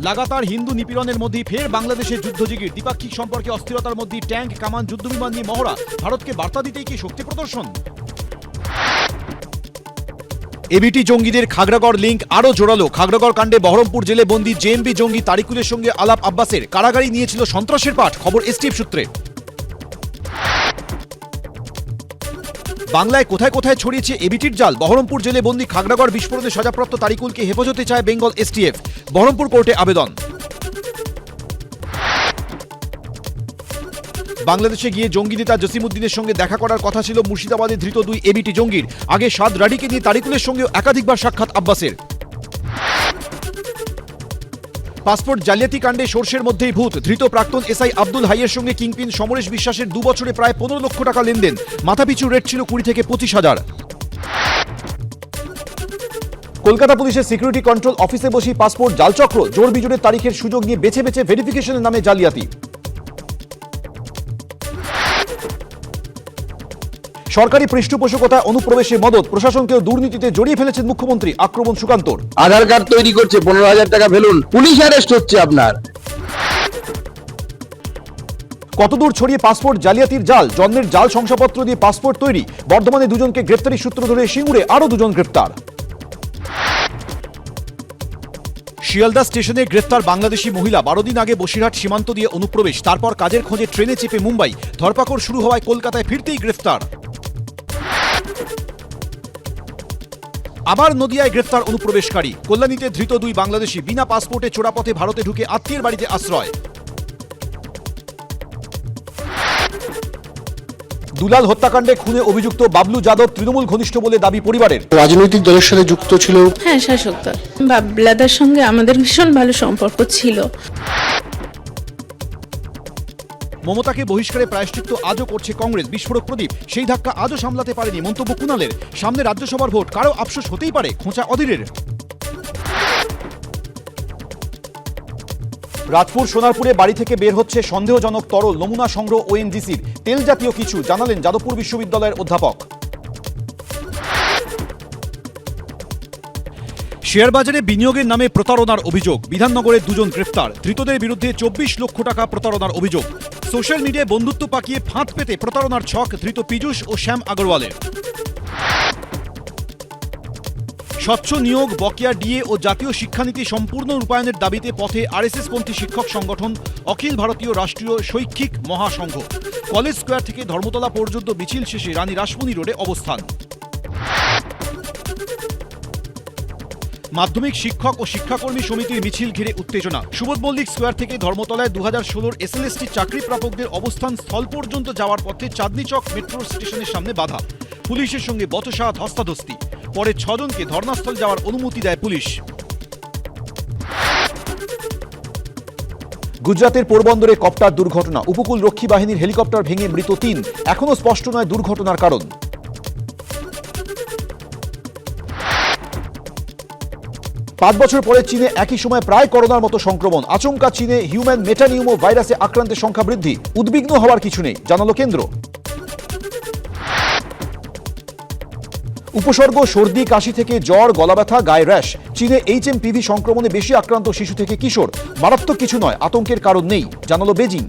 লাগাতার হিন্দু নিপীড়নের মধ্যেই ফের বাংলাদেশের যুদ্ধজিগির। দ্বিপাক্ষিক সম্পর্কে অস্থিরতার মধ্যে ট্যাঙ্ক, কামান, যুদ্ধবিমান নিয়ে মহড়া। ভারতকে বার্তা দিতেই কি শক্তি প্রদর্শন? এবিটি জঙ্গিদের খাগড়াগড় লিঙ্ক আরও জোরালো। খাগড়াগড় কাণ্ডে বহরমপুর জেলে বন্দী জেএমবি জঙ্গি তারিকুলের সঙ্গে আলাপ আব্বাসের। কারাগারেই নিয়েছিল সন্ত্রাসের পাঠ, খবর এসটিএফ সূত্রে। বাংলায় কোথায় কোথায় ছড়িয়েছে এবিটির জাল? বহরমপুর জেলে বন্দী খাগড়াগড় বিস্ফোরণে সাজাপ্রাপ্ত তারিকুলকে হেফাজতে চায় বেঙ্গল এসটিএফ। বহরমপুর কোর্টে আবেদন। বাংলাদেশে গিয়ে জঙ্গি নেতা জসিমউদ্দিনের সঙ্গে দেখা করার কথা ছিল মুর্শিদাবাদে ধৃত দুই এবিটি জঙ্গির। আগে সাদ রাডিকে নিয়ে তারিকুলের সঙ্গেও একাধিকবার সাক্ষাৎ আব্বাসের। পাসপোর্ট জালিয়াতি কাণ্ডে সর্ষের মধ্যেই ভূত। ধৃত প্রাক্তন এসআই আব্দুল হাইয়ের সঙ্গে কিংপিন সমরেশ বিশ্বাসের 2 বছরে প্রায় 15 লক্ষ টাকা লেনদেন। মাথাপিছু রেট ছিল 20 থেকে 25,000। কলকাতা পুলিশের সিকিউরিটি কন্ট্রোল অফিসে বসেই পাসপোর্ট জালচক্র। জোর বিজোড়ের তারিখের সুযোগ নিয়ে বেছে বেছে ভেরিফিকেশনের নামে জালিয়াতি। সরকারি পৃষ্ঠপোষকতায় অনুপ্রবেশে মদত। প্রশাসনকেও দুর্নীতিতে জড়িয়ে ফেলেছেন মুখ্যমন্ত্রী। আক্রমণ সুকান্তর। আধার কার্ড তৈরি করছে, 15,000 টাকা ফেলুন, পুলিশ অ্যারেস্ট হচ্ছে আপনার। কতদূর ছড়িয়ে পাসপোর্ট জালিয়াতির জাল? জন্মের জাল শংসাপত্র দিয়ে পাসপোর্ট তৈরি। বর্ধমানে 2 জনকে গ্রেফতারি সূত্র ধরে সিঙ্গুরে আরও 2 জন গ্রেফতার। শিয়ালদা স্টেশনে গ্রেফতার বাংলাদেশি মহিলা। 12 দিন আগে বসিরহাট সীমান্ত দিয়ে অনুপ্রবেশ, তারপর কাজের খোঁজে ট্রেনে চেপে মুম্বাই। ধরপাকড় শুরু হওয়ায় কলকাতায় ফিরতেই গ্রেফতার। আবার নদিয়ায় গ্রেফতার অনুপ্রবেশকারী। কল্যাণীতে ধৃত 2 বাংলাদেশি। বিনা পাসপোর্টে চোরাপথে ভারতে ঢুকে আত্মীয়ের বাড়িতে আশ্রয়। দুলাল হত্যাকাণ্ডে খুনে অভিযুক্ত বাবলু যাদব তৃণমূল ঘনিষ্ঠ বলে দাবি পরিবারের। রাজনৈতিক দলের সাথে যুক্ত ছিল। হ্যাঁ, শাসক দল। বাবলাদার সঙ্গে আমাদের ভীষণ ভালো সম্পর্ক ছিল। মমতাকে বহিষ্কারে প্রায়শ্চিত্ত আজও করছে কংগ্রেস। বিস্ফোরক প্রদীপ, সেই ধাক্কা আজও সামলাতে পারেনি। মন্তব্য কুণালের। সামনে রাজ্যসভার ভোট, কারো আফসোস হতেই পারে, খোঁচা অধীরের। রাজপুর সোনারপুরে বাড়ি থেকে বের হচ্ছে সন্দেহজনক তরল। নমুনা সংগ্রহ ওএনজিসির। তেল জাতীয় কিছু, জানালেন যাদবপুর বিশ্ববিদ্যালয়ের অধ্যাপক। শেয়ার বাজারে বিনিয়োগের নামে প্রতারণার অভিযোগ। বিধাননগরে 2 জন গ্রেফতার। ধৃতদের বিরুদ্ধে 24 লক্ষ টাকা প্রতারণার অভিযোগ। সোশ্যাল মিডিয়ায় বন্ধুত্ব পাকিয়ে ফাঁদ পেতে প্রতারণার ছক ধৃত পীযূষ ও শ্যাম আগরওয়ালের। স্বচ্ছ নিয়োগ, বকেয়া ডিএ ও জাতীয় শিক্ষানীতি সম্পূর্ণ রূপায়ণের দাবিতে পথে আরএসএস-পন্থী শিক্ষক সংগঠন অখিল ভারতীয় রাষ্ট্রীয় শৈক্ষিক মহাসংঘ। কলেজ স্কোয়ার থেকে ধর্মতলা পর্যন্ত মিছিল শেষে রানী রাসমণি রোডে অবস্থান। মাধ্যমিক শিক্ষক ও শিক্ষাকর্মী সমিতির মিছিল ঘিরে উত্তেজনা। সুবোধ মল্লিক স্কোয়ার থেকে ধর্মতলায় 2016 এসএলএসটি চাকরি প্রাপকদের অবস্থান স্থল পর্যন্ত যাওয়ার পথে চাঁদনী চক মেট্রো স্টেশনের সামনে বাধা। পুলিশের সঙ্গে বচসা ধস্তাধস্তি। পরে 6 জনকে ধর্নাস্থল যাওয়ার অনুমতি দেয় পুলিশ। গুজরাতের পোরবন্দরে কপ্টার দুর্ঘটনা। উপকূল রক্ষী বাহিনীর হেলিকপ্টার ভেঙে মৃত 3। এখনও স্পষ্ট নয় দুর্ঘটনার কারণ। 5 বছর পরে চীনে একই সময় প্রায় করোনার মতো সংক্রমণ। আচমকা চীনে হিউম্যান মেটানিউমো ভাইরাসে আক্রান্তের সংখ্যা বৃদ্ধি। উদ্বিগ্ন হওয়ার কিছু নেই, জানালো কেন্দ্র। উপসর্গ সর্দি, কাশি থেকে জ্বর, গলা ব্যথা, গায়ে র্যাশ। চীনে HMPV সংক্রমণে বেশি আক্রান্ত শিশু থেকে কিশোর। মারাত্মক কিছু নয়, আতঙ্কের কারণ নেই, জানালো বেজিং।